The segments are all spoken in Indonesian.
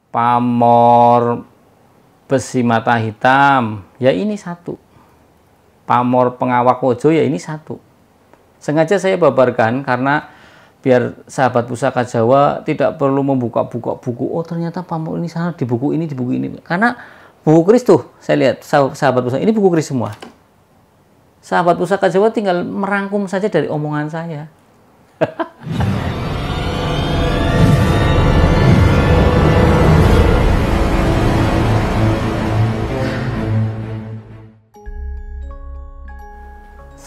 pamor besi mata hitam, ya ini satu. Pamor pengawak wojo, ya ini satu. Sengaja saya babarkan karena biar sahabat pusaka Jawa tidak perlu membuka-buka buku. Oh ternyata pamor ini sana di buku ini, di buku ini. Karena buku keris tuh, saya lihat sahabat pusaka ini buku keris semua. Sahabat pusaka Jawa tinggal merangkum saja dari omongan saya.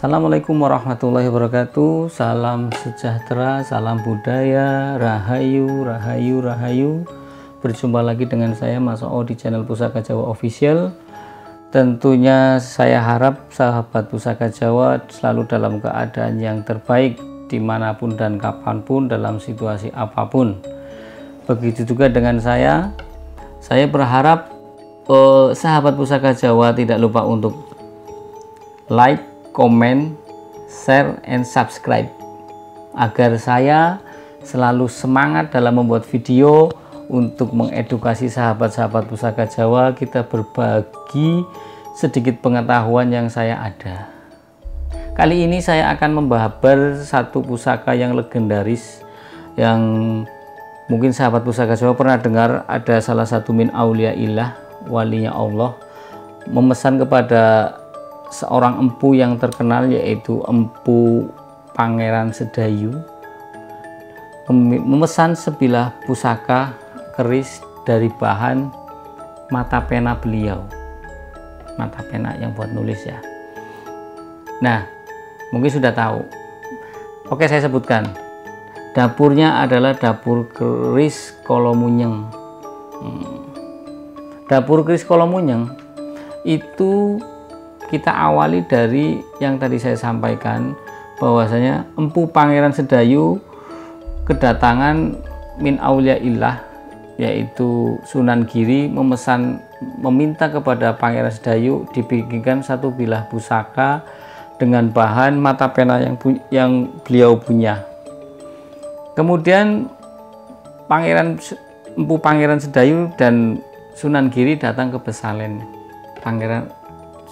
Assalamualaikum warahmatullahi wabarakatuh. Salam sejahtera, salam budaya, rahayu, rahayu, rahayu. Berjumpa lagi dengan saya Mas O di channel Pusaka Jawa Official. Tentunya saya harap sahabat Pusaka Jawa selalu dalam keadaan yang terbaik dimanapun dan kapanpun, dalam situasi apapun. Begitu juga dengan saya berharap sahabat Pusaka Jawa tidak lupa untuk like, komen, share, and subscribe agar saya selalu semangat dalam membuat video untuk mengedukasi sahabat-sahabat Pusaka Jawa. Kita berbagi sedikit pengetahuan yang saya ada. Kali ini saya akan membabar satu pusaka yang legendaris yang mungkin sahabat Pusaka Jawa pernah dengar. Ada salah satu min auliyaillah, walinya Allah, memesan kepada seorang empu yang terkenal, yaitu Empu Pangeran Sedayu, memesan sebilah pusaka keris dari bahan mata pena beliau, mata pena yang buat nulis ya. Nah, mungkin sudah tahu. Oke, saya sebutkan. Dapurnya adalah dapur keris Kolomunyeng. Dapur keris Kolomunyeng itu kita awali dari yang tadi saya sampaikan, bahwasanya Empu Pangeran Sedayu kedatangan min auliyaillah, yaitu Sunan Giri, meminta kepada Pangeran Sedayu dibikinkan satu bilah pusaka dengan bahan mata pena yang beliau punya. Kemudian Empu Pangeran Sedayu dan Sunan Giri datang ke Besalen Pangeran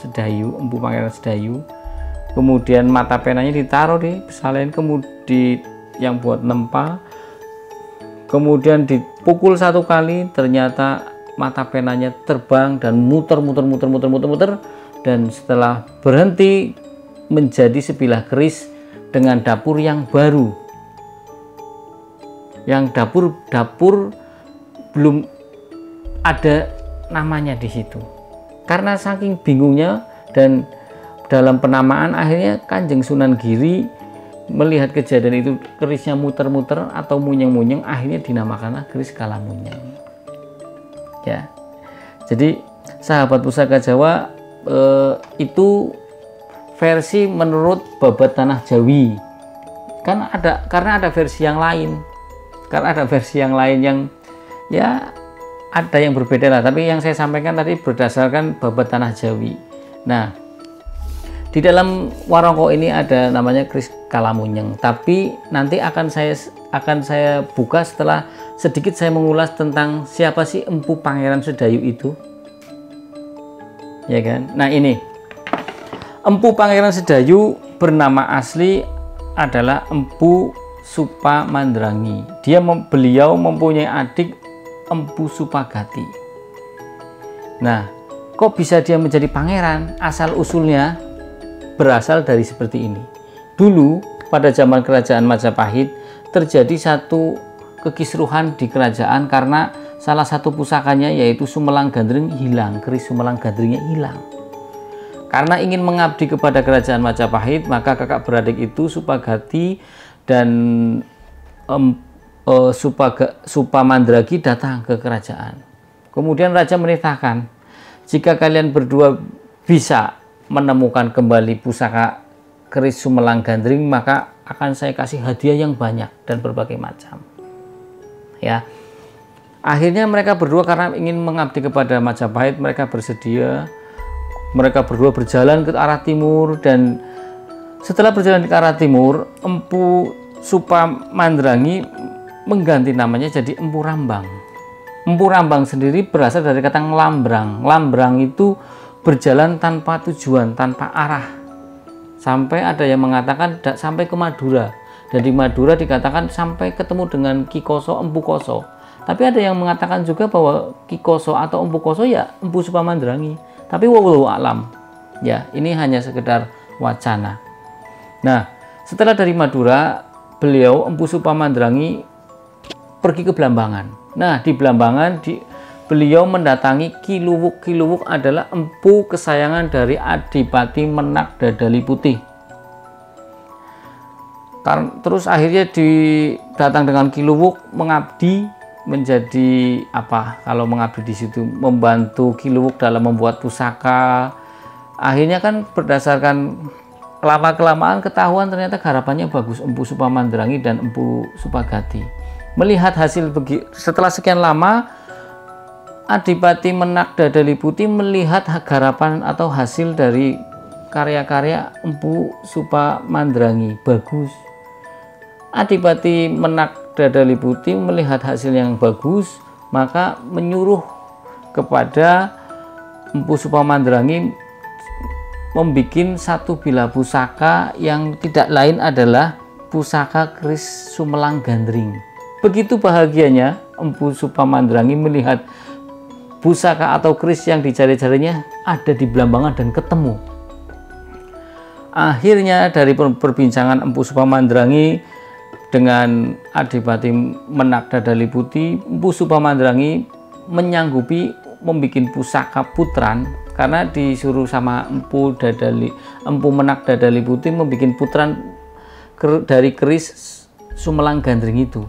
Sedayu, Empu Pangeran Sedayu. Kemudian mata penanya ditaruh di Besalen, kemudian yang buat nempa, kemudian dipukul satu kali, ternyata mata penanya terbang dan muter, dan setelah berhenti menjadi sebilah keris dengan dapur yang baru, yang dapur belum ada namanya di situ. Karena saking bingungnya dan dalam penamaan, akhirnya Kanjeng Sunan Giri melihat kejadian itu, kerisnya muter-muter atau munyeng-munyeng, akhirnya dinamakanlah keris Kalamunyeng. Ya, jadi sahabat Pusaka Jawa, itu versi menurut Babat Tanah Jawi. Karena ada versi yang lain. Karena ada versi yang lain yang ya ada yang berbeda lah, tapi yang saya sampaikan tadi berdasarkan Babat Tanah Jawi. Nah, di dalam warongko ini ada namanya keris Kalamunyeng, tapi nanti akan saya buka setelah sedikit saya mengulas tentang siapa sih Empu Pangeran Sedayu itu, ya kan? Nah, ini Empu Pangeran Sedayu bernama asli adalah Empu Supamandrangi. Beliau mempunyai adik Empu Supagati. Nah, kok bisa dia menjadi pangeran? Asal usulnya berasal dari seperti ini. Dulu pada zaman kerajaan Majapahit terjadi satu kekisruhan di kerajaan karena salah satu pusakanya, yaitu Sumelang Gandring, hilang. Keris Sumelang Gandringnya hilang. Karena ingin mengabdi kepada kerajaan Majapahit, maka kakak beradik itu Supagati dan Supamandragi datang ke kerajaan. Kemudian raja menitahkan, jika kalian berdua bisa menemukan kembali pusaka keris Sumelang Gandring, maka akan saya kasih hadiah yang banyak dan berbagai macam. Ya, akhirnya mereka berdua karena ingin mengabdi kepada Majapahit, mereka bersedia. Mereka berdua berjalan ke arah timur, dan setelah berjalan ke arah timur, Empu Supamandrangi mengganti namanya jadi Empu Rambang. Empu Rambang sendiri berasal dari kata ngelambrang. Lambrang itu berjalan tanpa tujuan, tanpa arah. Sampai ada yang mengatakan sampai ke Madura. Dan di Madura dikatakan sampai ketemu dengan Ki Koso, Empu Koso. Tapi ada yang mengatakan juga bahwa Ki Koso atau Empu Koso ya Empu Supamandrangi. Tapi wallahu alam. Ya, ini hanya sekedar wacana. Nah, setelah dari Madura, beliau Empu Supamandrangi pergi ke Blambangan. Nah, di Blambangan beliau mendatangi Ki Luwuk. Ki Luwuk adalah empu kesayangan dari Adipati Menak Dadali Putih. Terus akhirnya datang dengan Ki Luwuk mengabdi menjadi apa? Kalau mengabdi di situ membantu Ki Luwuk dalam membuat pusaka. Akhirnya kan berdasarkan lama-kelamaan ketahuan ternyata garapannya bagus, Empu Supamandrangi dan Empu Supagati. Melihat hasil setelah sekian lama, Adipati Menak Dadali Putih melihat garapan atau hasil dari karya-karya Empu Supamandrangi bagus. Adipati Menak Dadali Putih melihat hasil yang bagus, maka menyuruh kepada Empu Supamandrangi membuat satu bilah pusaka yang tidak lain adalah pusaka keris Sumelang Gandring. Begitu bahagianya Empu Supamandrangi melihat pusaka atau keris yang dicari-carinya ada di Blambangan dan ketemu. Akhirnya dari perbincangan Empu Supamandrangi dengan Adipati Menak Dadali Putih, Empu Supamandrangi menyanggupi membuat pusaka putran karena disuruh sama Empu Menak Dadali Putih membuat putran dari keris Sumelang Gandring itu.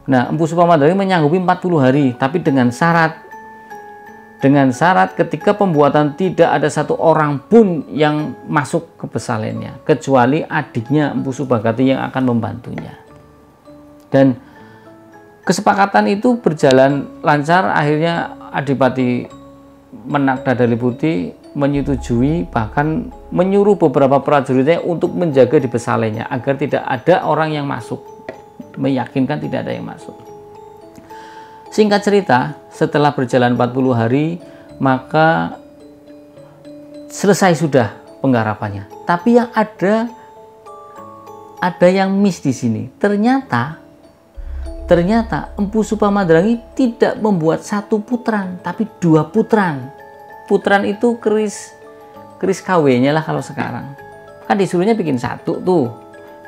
Nah, Empu Supamandrangi menyanggupi 40 hari, tapi dengan syarat ketika pembuatan tidak ada satu orang pun yang masuk ke pesalennya, kecuali adiknya Empu Supagati yang akan membantunya. Dan kesepakatan itu berjalan lancar. Akhirnya Adipati Menak Dadali Putih menyetujui, bahkan menyuruh beberapa prajuritnya untuk menjaga di pesalennya agar tidak ada orang yang masuk, meyakinkan tidak ada yang masuk. Singkat cerita, setelah berjalan 40 hari, maka selesai sudah penggarapannya. Tapi yang ada yang miss di sini. Ternyata Empu Supamandrangi tidak membuat satu putran, tapi 2 putran. Putran itu keris KW-nya lah kalau sekarang. Kan disuruhnya bikin 1 tuh.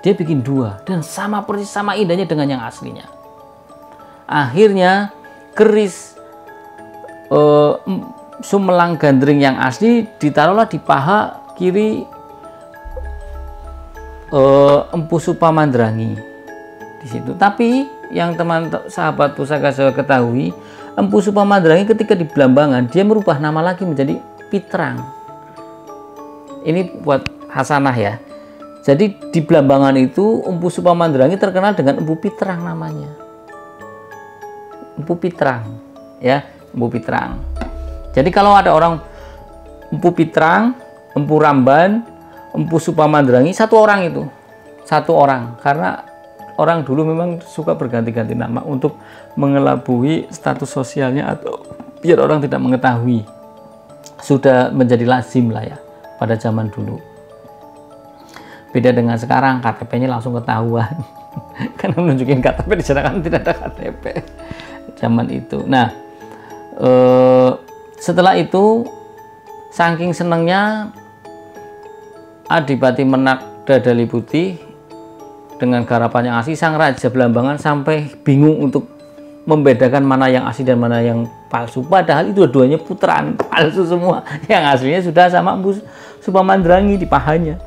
Dia bikin 2 dan persis sama indahnya dengan yang aslinya. Akhirnya keris Sumelang Gandring yang asli ditaruhlah di paha kiri Empu Supamandrangi di situ. Tapi yang sahabat pusaka saya ketahui, Empu Supamandrangi ketika di Blambangan dia merubah nama lagi menjadi Pitrang. Ini buat hasanah ya. Jadi di Blambangan itu Empu Supamandrangi terkenal dengan Empu Pitrang namanya. Empu Pitrang, ya, Empu Pitrang. Jadi kalau ada orang Empu Pitrang, Empu Ramban, Empu Supamandrangi, satu orang itu. Satu orang, karena orang dulu memang suka berganti-ganti nama untuk mengelabui status sosialnya atau biar orang tidak mengetahui. Sudah menjadi lazim lah ya pada zaman dulu. Beda dengan sekarang, KTP-nya langsung ketahuan. Karena menunjukin KTP di sana kan tidak ada KTP zaman itu. Nah, setelah itu saking senangnya Adipati Menak Dadali Putih dengan garapan yang asli, sang Raja Blambangan sampai bingung untuk membedakan mana yang asli dan mana yang palsu. Padahal itu dua-duanya putran palsu semua. Yang aslinya sudah sama Empu Supamandrangi di pahanya.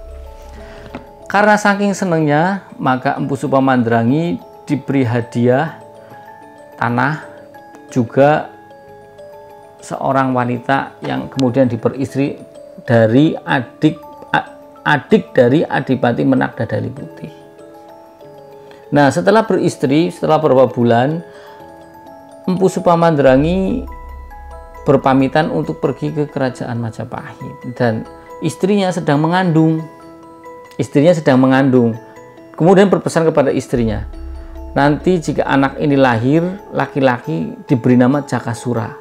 Karena saking senangnya, maka Empu Supamandrangi diberi hadiah tanah, juga seorang wanita yang kemudian diperistri dari adik dari Adipati Menak Dadali Putih. Nah, setelah beristri, setelah beberapa bulan, Empu Supamandrangi berpamitan untuk pergi ke kerajaan Majapahit dan istrinya sedang mengandung. Kemudian berpesan kepada istrinya, nanti jika anak ini lahir laki-laki diberi nama Jakasura.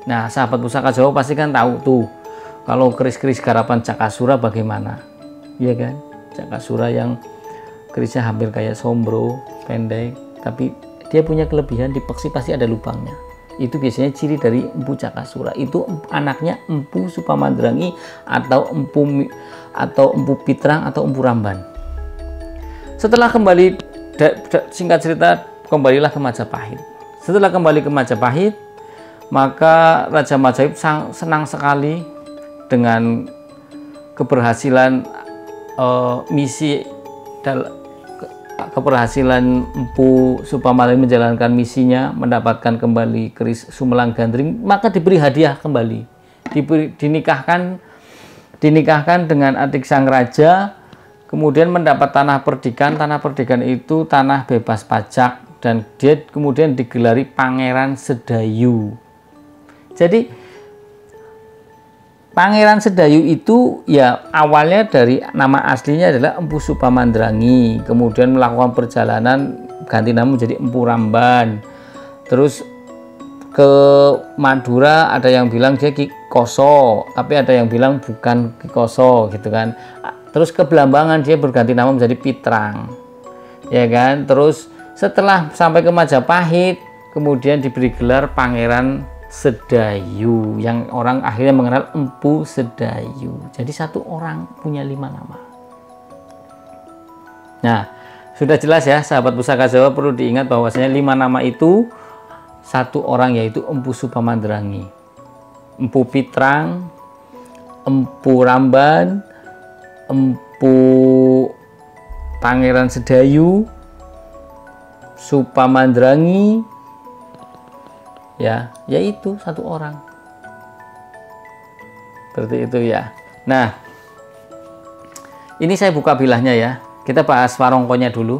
Nah, sahabat Pusaka Jawa pasti kan tahu tuh kalau keris-keris garapan Jakasura bagaimana, iya kan? Jakasura yang kerisnya hampir kayak sombro, pendek, tapi dia punya kelebihan di peksi pasti ada lubangnya. Itu biasanya ciri dari Empu Jakasura. Itu anaknya Empu Supamandrangi atau Empu Pitrang atau Empu Ramban. Setelah kembali, singkat cerita, kembalilah ke Majapahit. Setelah kembali ke Majapahit, maka Raja Majapahit senang sekali dengan keberhasilan keberhasilan Empu Supamandrangi menjalankan misinya, mendapatkan kembali keris Sumelang Gandring, maka diberi hadiah kembali, dinikahkan dengan adik sang raja, kemudian mendapat tanah perdikan. Tanah perdikan itu tanah bebas pajak, dan dia kemudian digelari Pangeran Sedayu. Jadi Pangeran Sedayu itu ya awalnya dari nama aslinya adalah Empu Supamandrangi, kemudian melakukan perjalanan ganti nama menjadi Empu Ramban, terus ke Madura ada yang bilang dia Ki Koso, tapi ada yang bilang bukan Ki Koso gitu kan. Terus ke Belambangan dia berganti nama menjadi Pitrang, ya kan. Terus setelah sampai ke Majapahit kemudian diberi gelar Pangeran Sedayu, yang orang akhirnya mengenal Empu Sedayu. Jadi satu orang punya 5 nama. Nah, sudah jelas ya sahabat Pusaka Jawa, perlu diingat bahwasanya 5 nama itu satu orang, yaitu Empu Supamandrangi, Empu Pitrang, Empu Ramban, Empu Pangeran Sedayu, Supamandrangi, ya, yaitu satu orang. Seperti itu ya. Nah, ini saya buka bilahnya ya. Kita bahas warongkonya dulu.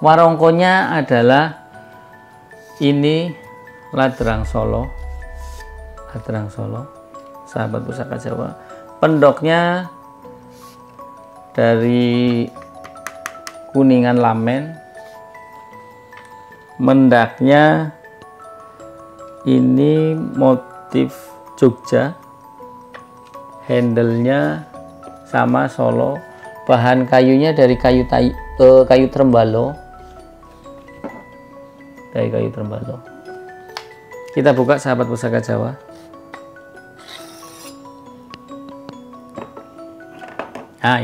Warongkonya adalah ini Ladrang Solo. Ladrang Solo, sahabat Pusaka Jawa. Pendoknya dari Kuningan Lamen. Mendaknya ini motif Jogja, handle-nya sama Solo, bahan kayunya dari kayu trembalo, Kita buka sahabat Pusaka Jawa. Nah,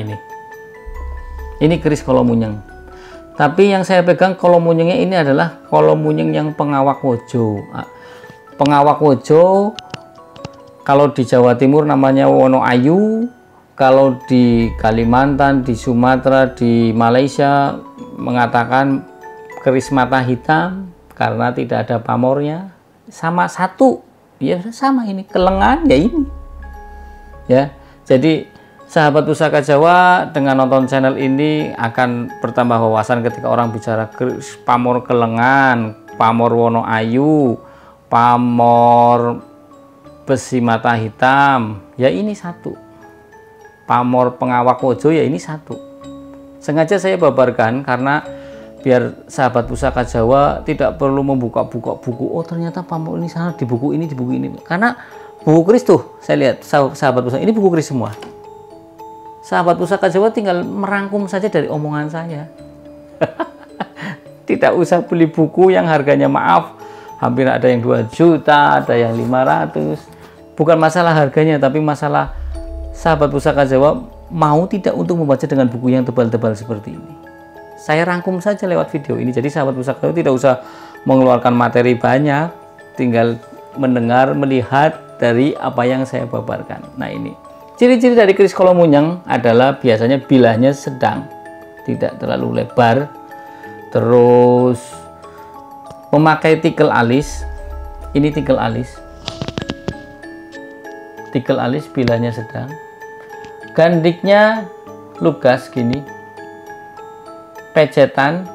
ini keris Kolomunyeng, tapi yang saya pegang Kolomunyengnya ini adalah Kolomunyeng yang Pengawak Wojo. Pengawak Wojo kalau di Jawa Timur namanya Wono Ayu, kalau di Kalimantan, di Sumatera, di Malaysia mengatakan keris mata hitam karena tidak ada pamornya. Sama satu, ya sama ini kelengan ya ini. Ya, jadi sahabat Pusaka Jawa dengan nonton channel ini akan bertambah wawasan ketika orang bicara keris pamor kelengan, pamor Wono Ayu, pamor besi mata hitam, ya ini satu. Pamor Pengawak Wojo ya ini satu. Sengaja saya babarkan karena biar sahabat Pusaka Jawa tidak perlu membuka-buka buku. Oh ternyata pamor ini sana di buku ini, di buku ini. Karena buku keris tuh saya lihat sahabat Pusaka ini buku keris semua. Sahabat Pusaka Jawa tinggal merangkum saja dari omongan saya. Tidak usah beli buku yang harganya maaf hampir ada yang 2 juta, ada yang 500. Bukan masalah harganya, tapi masalah sahabat Pusaka Jawa mau tidak untuk membaca dengan buku yang tebal-tebal seperti ini. Saya rangkum saja lewat video ini. Jadi sahabat Pusaka Jawa tidak usah mengeluarkan materi banyak, tinggal mendengar, melihat dari apa yang saya babarkan. Nah ini ciri-ciri dari keris Kolomunyeng adalah biasanya bilahnya sedang, tidak terlalu lebar, terus memakai tikel alis. Ini tikel alis, bilahnya sedang, gandiknya lugas gini, pecetan.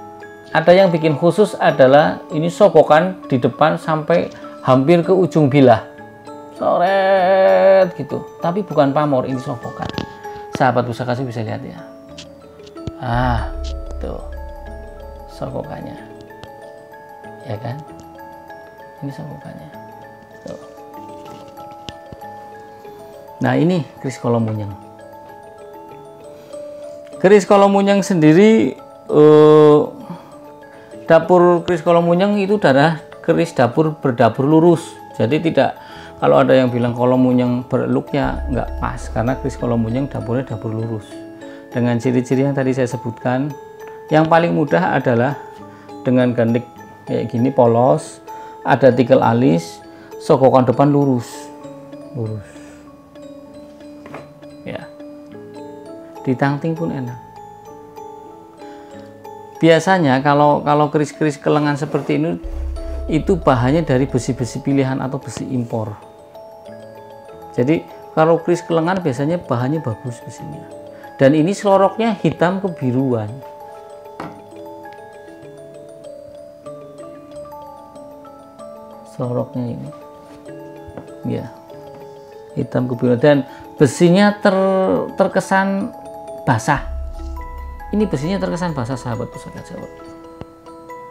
Ada yang bikin khusus adalah ini sopokan di depan sampai hampir ke ujung bilah, soret gitu, tapi bukan pamor, ini sopokan. Sahabat Pusaka Jawa bisa lihat ya. Tuh sokokannya, ya kan? Ini sokokannya. Tuh. Nah, ini keris Kolomunyeng. Keris Kolomunyeng sendiri, dapur keris Kolomunyeng itu adalah keris dapur berdapur lurus. Jadi tidak, kalau ada yang bilang Kolomunyeng bereluk, ya nggak pas, karena keris Kolomunyeng dapurnya dapur lurus. Dengan ciri-ciri yang tadi saya sebutkan, yang paling mudah adalah dengan gandrik kayak gini polos, ada tikel alis, sokokan depan lurus, ya. Ditangting pun enak. Biasanya kalau keris-keris kelengan seperti ini itu bahannya dari besi-besi pilihan atau besi impor. Jadi kalau keris kelengan biasanya bahannya bagus besinya. Dan ini seloroknya hitam kebiruan. Seloroknya ini, ya, hitam kebiruan, dan besinya terkesan basah. Ini besinya terkesan basah, sahabat pusaka Jawa.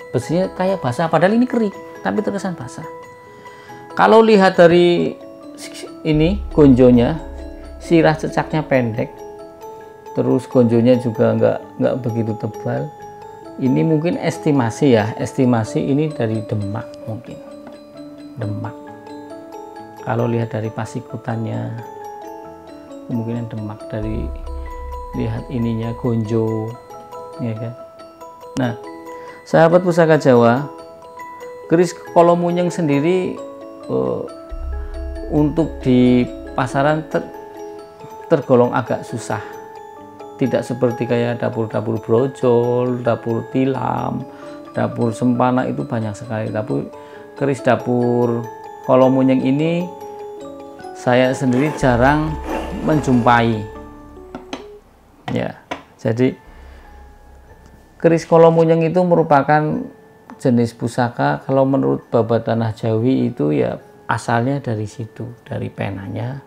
Besinya kayak basah, padahal ini kering, tapi terkesan basah. Kalau lihat dari ini gonjonya, sirah cecaknya pendek, terus gonjonya juga nggak begitu tebal. Ini mungkin estimasi ya, estimasi ini dari Demak, mungkin Demak. Kalau lihat dari pasikutannya, kemungkinan Demak, dari lihat ininya gonjo, ya kan. Nah, sahabat pusaka Jawa, keris Kolomunyeng sendiri untuk di pasaran tergolong agak susah. Tidak seperti kayak dapur-dapur brojol, dapur tilam, dapur sempana, itu banyak sekali. Tapi keris dapur Kolomunyeng ini saya sendiri jarang menjumpai. Ya, jadi keris Kolomunyeng itu merupakan jenis pusaka, kalau menurut Babat Tanah Jawi itu ya asalnya dari situ, dari penanya.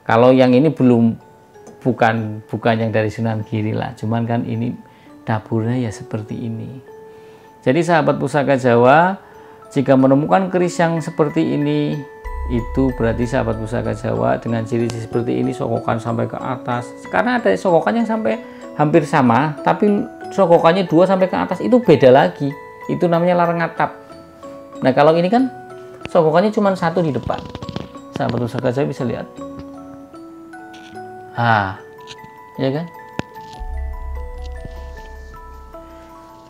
Kalau yang ini bukan yang dari Sunan Giri lah, cuman kan ini dapurnya ya seperti ini. Jadi sahabat pusaka Jawa, jika menemukan keris yang seperti ini, itu berarti sahabat pusaka Jawa dengan ciri-ciri seperti ini, sokokan sampai ke atas. Karena ada sokokan yang sampai hampir sama, tapi sokokannya 2 sampai ke atas, itu beda lagi. Itu namanya larang atap. Nah, kalau ini kan sokokannya cuma 1 di depan. Sahabat pusaka Jawa bisa lihat. Ya kan?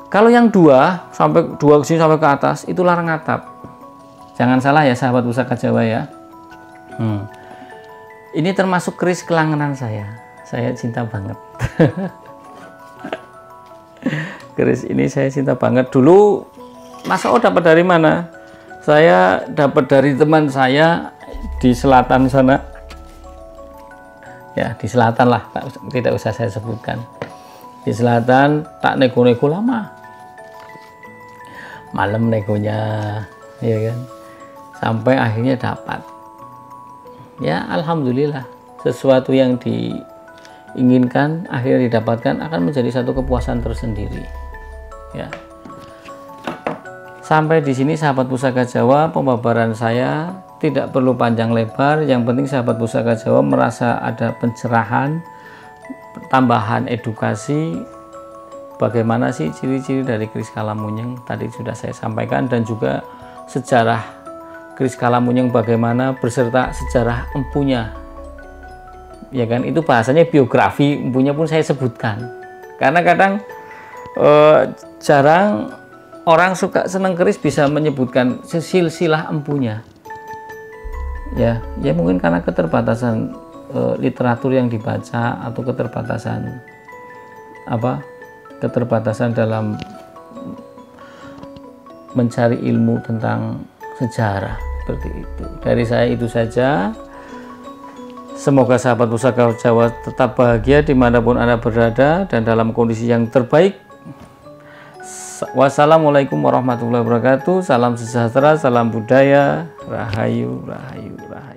Kalau yang 2 sini sampai ke atas, itu larang atap. Jangan salah ya sahabat pusaka Jawa ya. Ini termasuk keris kelangenan saya. Saya cinta banget. Keris ini saya cinta banget. Dulu Mas O dapat dari mana? Saya dapat dari teman saya di selatan sana. Ya, di selatan lah, tidak usah saya sebutkan. Di selatan tak nego-nego lama. Malam negonya, ya kan. Sampai akhirnya dapat. Ya, alhamdulillah. Sesuatu yang diinginkan akhirnya didapatkan akan menjadi satu kepuasan tersendiri. Ya. Sampai di sini sahabat pusaka Jawa, pembabaran saya tidak perlu panjang lebar. Yang penting sahabat pusaka Jawa merasa ada pencerahan, tambahan edukasi. Bagaimana sih ciri-ciri dari keris Kalamunyeng, tadi sudah saya sampaikan, dan juga sejarah keris Kalamunyeng bagaimana beserta sejarah empunya. Ya kan, itu bahasanya biografi empunya pun saya sebutkan. Karena kadang jarang orang suka seneng keris bisa menyebutkan silsilah empunya. Ya mungkin karena keterbatasan literatur yang dibaca, atau keterbatasan dalam mencari ilmu tentang sejarah, seperti itu. Dari saya itu saja. Semoga sahabat pusaka Jawa tetap bahagia dimanapun Anda berada dan dalam kondisi yang terbaik. Wassalamualaikum warahmatullahi wabarakatuh. Salam sejahtera, salam budaya, rahayu, rahayu, rahayu.